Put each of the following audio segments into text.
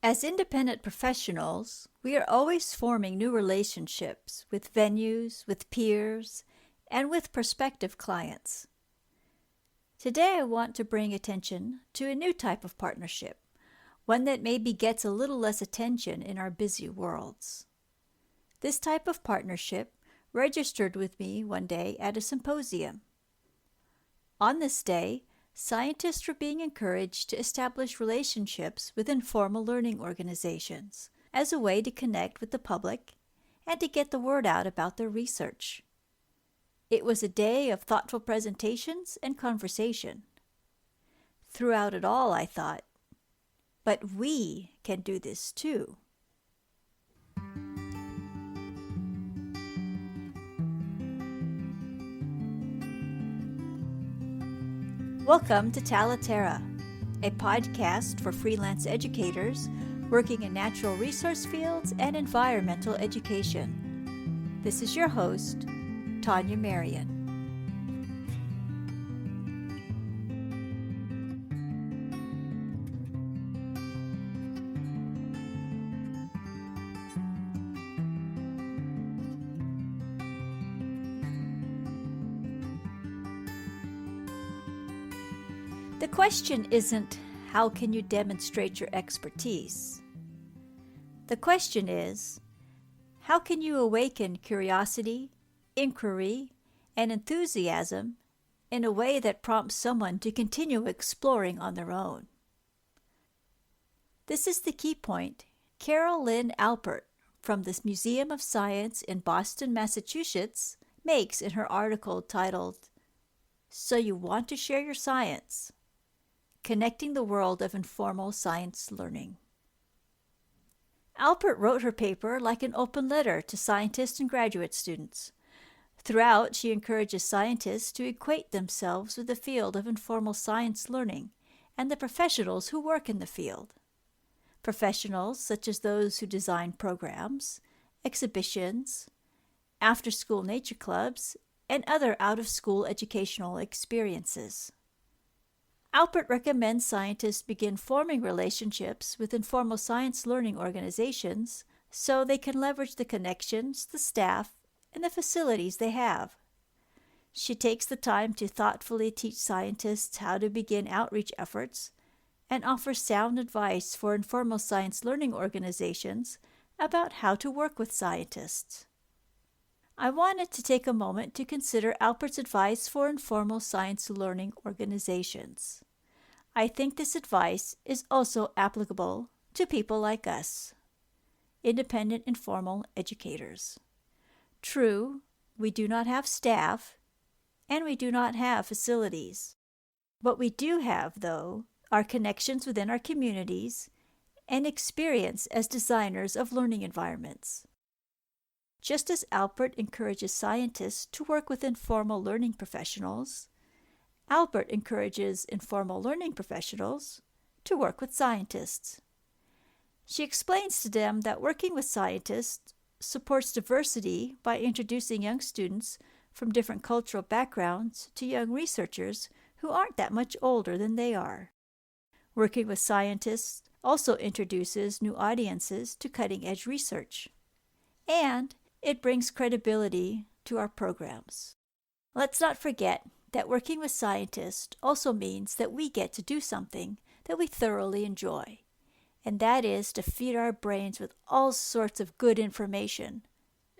As independent professionals, we are always forming new relationships with venues, with peers, and with prospective clients. Today I want to bring attention to a new type of partnership, one that maybe gets a little less attention in our busy worlds. This type of partnership registered with me one day at a symposium. On this day, scientists were being encouraged to establish relationships with informal learning organizations as a way to connect with the public and to get the word out about their research. It was a day of thoughtful presentations and conversation. Throughout it all, I thought, but we can do this too. Welcome to Talaterra, a podcast for freelance educators working in natural resource fields and environmental education. This is your host, Tania Marien. The question isn't, how can you demonstrate your expertise? The question is, how can you awaken curiosity, inquiry, and enthusiasm in a way that prompts someone to continue exploring on their own? This is the key point Carol Lynn Alpert from the Museum of Science in Boston, Massachusetts, makes in her article titled, "So You Want to Share Your Science? Connecting the World of Informal Science Learning." Alpert wrote her paper like an open letter to scientists and graduate students. Throughout, she encourages scientists to equate themselves with the field of informal science learning and the professionals who work in the field. Professionals such as those who design programs, exhibitions, after-school nature clubs, and other out-of-school educational experiences. Alpert recommends scientists begin forming relationships with informal science learning organizations so they can leverage the connections, the staff, and the facilities they have. She takes the time to thoughtfully teach scientists how to begin outreach efforts and offers sound advice for informal science learning organizations about how to work with scientists. I wanted to take a moment to consider Alpert's advice for informal science learning organizations. I think this advice is also applicable to people like us, independent informal educators. True, we do not have staff, and we do not have facilities. What we do have, though, are connections within our communities and experience as designers of learning environments. Just as Alpert encourages scientists to work with informal learning professionals, Alpert encourages informal learning professionals to work with scientists. She explains to them that working with scientists supports diversity by introducing young students from different cultural backgrounds to young researchers who aren't that much older than they are. Working with scientists also introduces new audiences to cutting-edge research. And it brings credibility to our programs. Let's not forget that working with scientists also means that we get to do something that we thoroughly enjoy, and that is to feed our brains with all sorts of good information.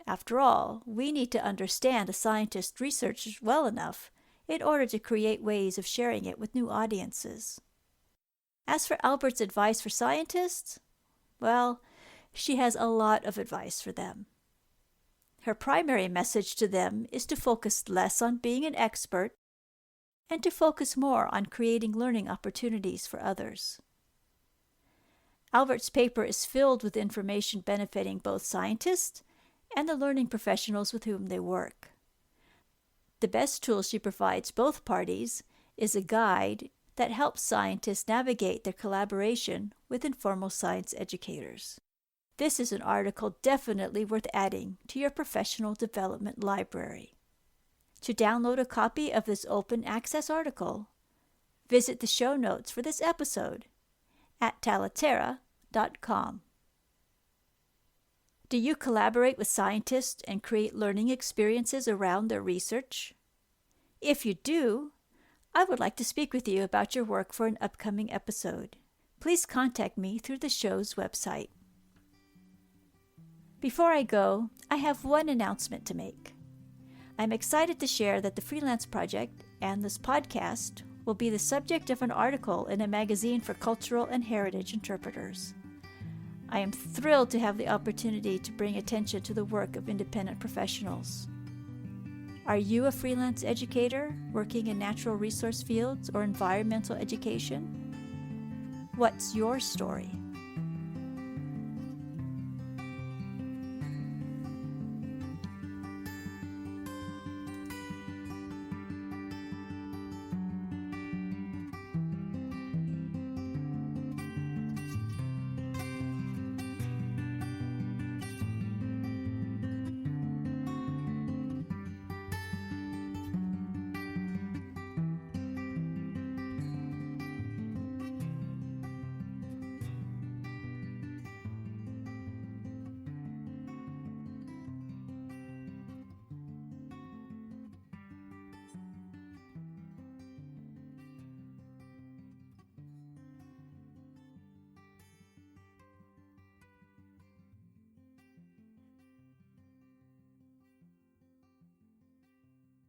After all, we need to understand a scientist's research well enough in order to create ways of sharing it with new audiences. As for Alpert's advice for scientists, well, she has a lot of advice for them. Her primary message to them is to focus less on being an expert and to focus more on creating learning opportunities for others. Alpert's paper is filled with information benefiting both scientists and the learning professionals with whom they work. The best tool she provides both parties is a guide that helps scientists navigate their collaboration with informal science educators. This is an article definitely worth adding to your professional development library. To download a copy of this open access article, visit the show notes for this episode at talaterra.com. Do you collaborate with scientists and create learning experiences around their research? If you do, I would like to speak with you about your work for an upcoming episode. Please contact me through the show's website. Before I go, I have one announcement to make. I'm excited to share that the Freelance Project and this podcast will be the subject of an article in a magazine for cultural and heritage interpreters. I am thrilled to have the opportunity to bring attention to the work of independent professionals. Are you a freelance educator working in natural resource fields or environmental education? What's your story?